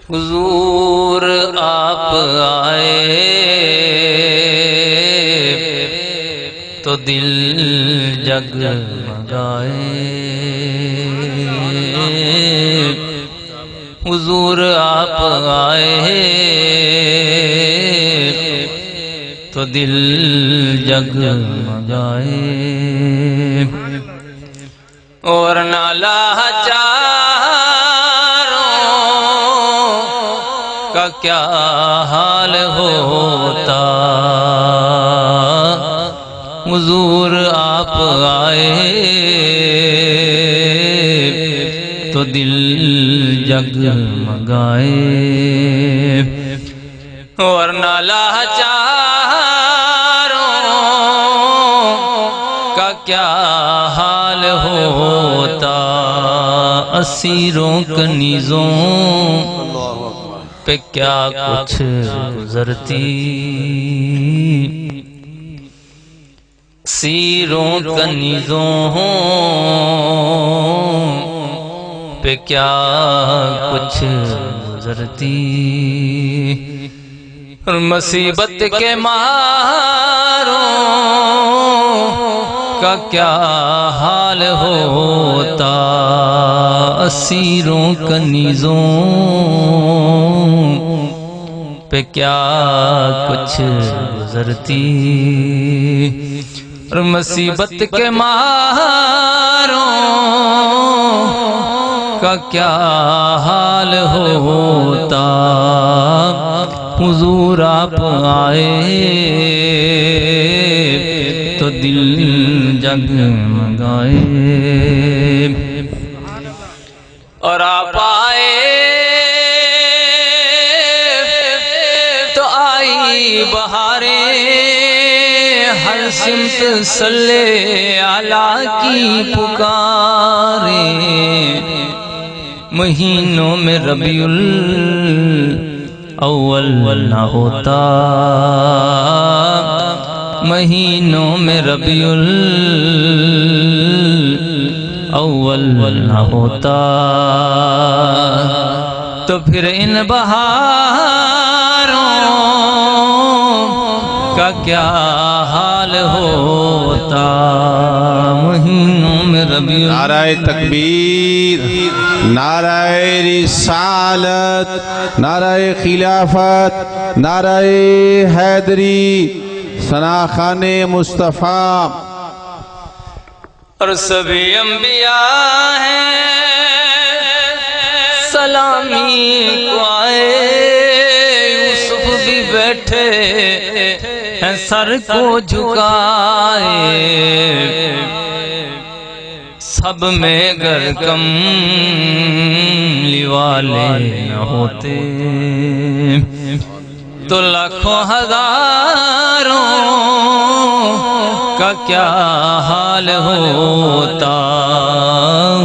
حضور آپ آئے تو دل جگمگائے، حضور آپ آئے تو دل جگمگائے، اور نالا کا کیا حال ہوتا، حضور آپ آئے تو دل جگمگائے، اور لاچاروں کا کیا حال ہوتا، اسیروں کنیزوں پہ کیا کچھ گزرتی، اسیروں کنیزوں پہ کیا کچھ گزرتی، اور مصیبت کے ماروں کا کیا حال ہوتا، اسیروں کنیزوں پہ کیا کچھ گزرتی، اور مصیبت کے ماروں کا کیا حال ہوتا، حضور آپ آئے تو دل جگمگائے، اور آپ آئے تو آئی بہاریں، ہر سمت صلی علی کی پکاریں، مہینوں میں ربیع الاول نہ ہوتا، مہینوں میں ربیع الاول نہ ہوتا، تو پھر ان بہاروں کا کیا حال ہوتا، مہینوں میں ربیع۔ نعرہ تکبیر، نعرہ رسالت، نعرہ خلافت، نعرہ حیدری، ثناخان مصطفیٰ، اور سبھی انبیاء ہیں سلامی کو آئے، یوسف بھی بیٹھے ہیں سر کو جھکائے، سب میں گر کملی والے نہ ہوتے تو لاکھوں ہزاروں کا کیا حال ہوتا،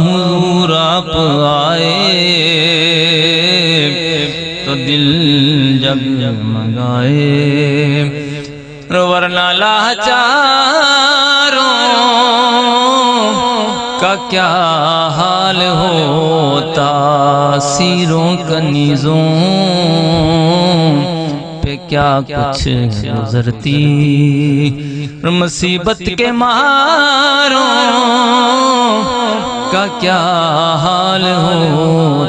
حضور آپ آئے تو دل جگمگائے، ورنہ لاچاروں کا کیا حال ہوتا، اسیروں کنیزوں پہ کیا کچھ گزرتی، مصیبت کے ماروں کا کیا حال ہوتا۔